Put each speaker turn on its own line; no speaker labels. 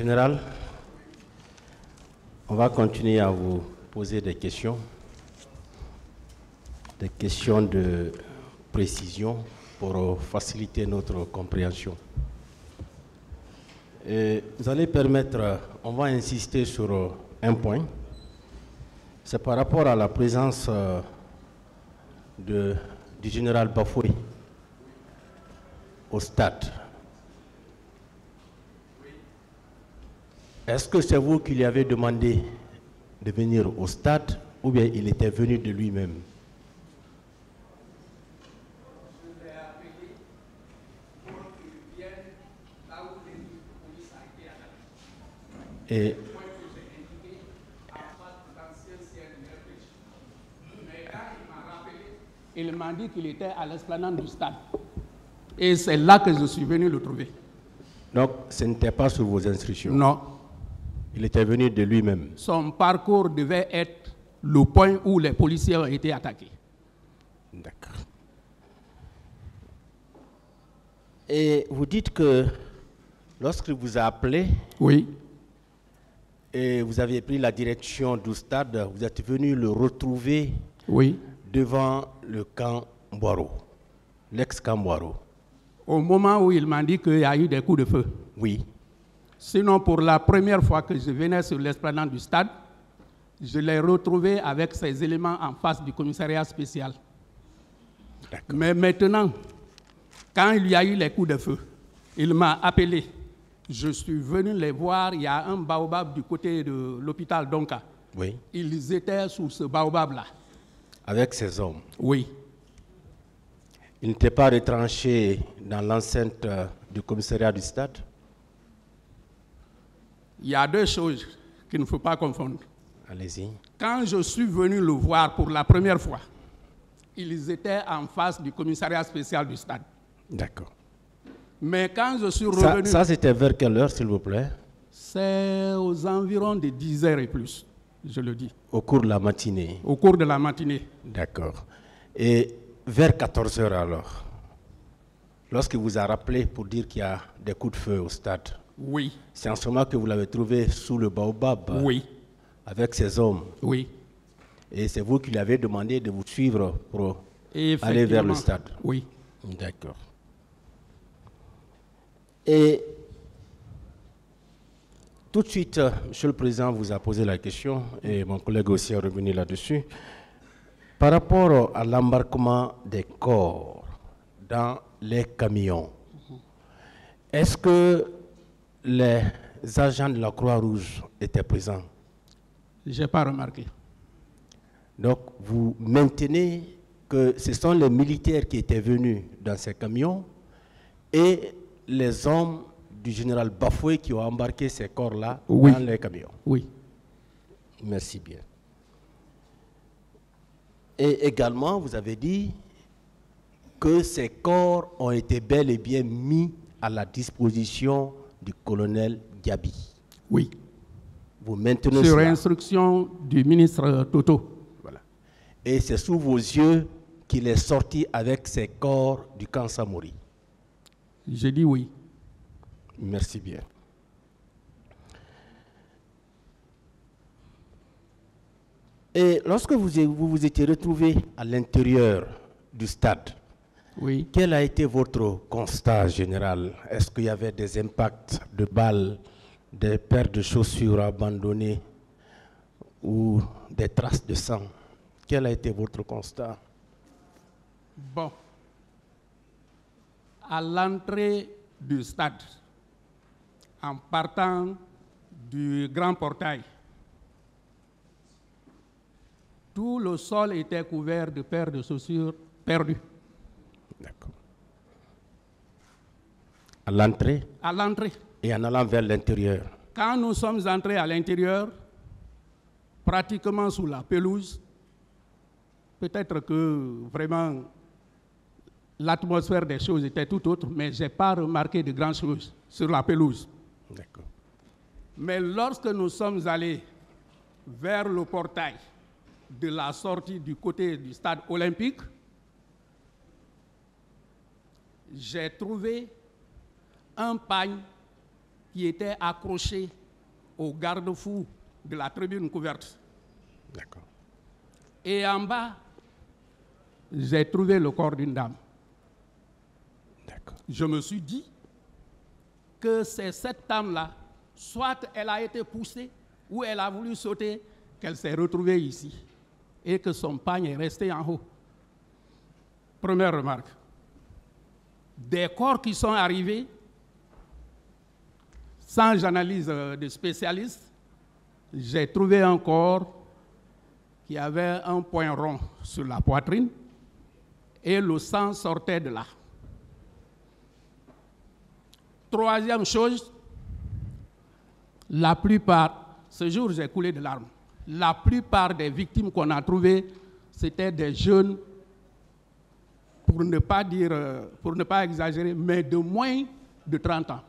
Général, on va continuer à vous poser des questions de précision pour faciliter notre compréhension. Et vous allez permettre, on va insister sur un point, c'est par rapport à la présence du général Bafoué au stade. Est-ce que c'est vous qui lui avez demandé de venir au stade ou bien il était venu de lui-même?
Je l'ai appelé pour qu'il vienne là où les police a été attaquée.
Et
Le point que j'ai indiqué en face de l'ancien CNRPJ. Mais quand il m'a rappelé, il m'a dit qu'il était à l'esplanade du stade. Et c'est là que je suis venu le trouver.
donc ce n'était pas sur vos instructions?
Non.
Il était venu de lui-même?
Son parcours devait être le point où les policiers ont été attaqués.
D'accord. Et vous dites que lorsqu'il vous a appelé
Oui.
et vous avez pris la direction du stade, vous êtes venu le retrouver
Oui.
devant le camp Mbouaro, l'ex-camp Mbouaro.
Au moment où il m'a dit qu'il y a eu des coups de feu.
Oui.
Sinon, pour la première fois que je venais sur l'esplanade du stade, je l'ai retrouvé avec ses éléments en face du commissariat spécial.
D'accord.
Mais maintenant, quand il y a eu les coups de feu, il m'a appelé. Je suis venu les voir. Il y a un baobab du côté de l'hôpital Donka.
Oui.
Ils étaient sous ce baobab-là.
Avec ses hommes.
Oui.
Il n'était pas retranché dans l'enceinte du commissariat du stade?
Il y a deux choses qu'il ne faut pas confondre.
Allez-y.
Quand je suis venu le voir pour la première fois, ils étaient en face du commissariat spécial du stade.
D'accord.
Mais quand je suis revenu...
Ça c'était vers quelle heure, s'il vous plaît?
C'est aux environs de 10 heures et plus, je le dis.
Au cours de la matinée?
Au cours de la matinée.
D'accord. Et vers 14 heures alors, lorsqu'il vous a rappelé pour dire qu'il y a des coups de feu au stade,
Oui.
c'est en ce moment que vous l'avez trouvé sous le baobab?
Oui.
Avec ses hommes?
Oui.
Et c'est vous qui lui avez demandé de vous suivre pour
Et
aller vers le stade?
Oui.
D'accord. Et tout de suite, Monsieur le Président vous a posé la question, et mon collègue aussi est revenu là-dessus, par rapport à l'embarquement des corps dans les camions. Est-ce que les agents de la Croix-Rouge étaient présents?
Je n'ai pas remarqué.
Donc, vous maintenez que ce sont les militaires qui étaient venus dans ces camions et les hommes du général Bafoué qui ont embarqué ces corps-là
Oui.
dans les camions?
Oui.
Merci bien. Et également, vous avez dit que ces corps ont été bel et bien mis à la disposition du colonel Gabi.
Oui.
Vous maintenez
Sur
cela?
instruction du ministre Toto.
Voilà. Et c'est sous vos yeux qu'il est sorti avec ces corps du camp Samori?
Je dis oui.
Merci bien. Et lorsque vous vous étiez retrouvé à l'intérieur du stade,
Oui.
quel a été votre constat général? Est-ce qu'il y avait des impacts de balles, des paires de chaussures abandonnées ou des traces de sang? Quel a été votre constat?
Bon. À l'entrée du stade, en partant du grand portail, tout le sol était couvert de paires de chaussures perdues.
D'accord. À l'entrée?
À l'entrée.
Et en allant vers l'intérieur?
Quand nous sommes entrés à l'intérieur, pratiquement sous la pelouse, peut-être que vraiment l'atmosphère des choses était tout autre, mais je n'ai pas remarqué de grandes choses sur la pelouse.
D'accord.
Mais lorsque nous sommes allés vers le portail de la sortie du côté du stade olympique, j'ai trouvé un pagne qui était accroché au garde-fou de la tribune couverte.
D'accord.
Et en bas, j'ai trouvé le corps d'une dame.
D'accord.
Je me suis dit que c'est cette dame-là, soit elle a été poussée ou elle a voulu sauter, qu'elle s'est retrouvée ici et que son pagne est resté en haut. Première remarque. Des corps qui sont arrivés, sans analyse de spécialistes, j'ai trouvé un corps qui avait un point rond sur la poitrine et le sang sortait de là. Troisième chose, la plupart, ce jour j'ai coulé de larmes, la plupart des victimes qu'on a trouvées, c'était des jeunes, pour ne pas exagérer, mais de moins de 30 ans.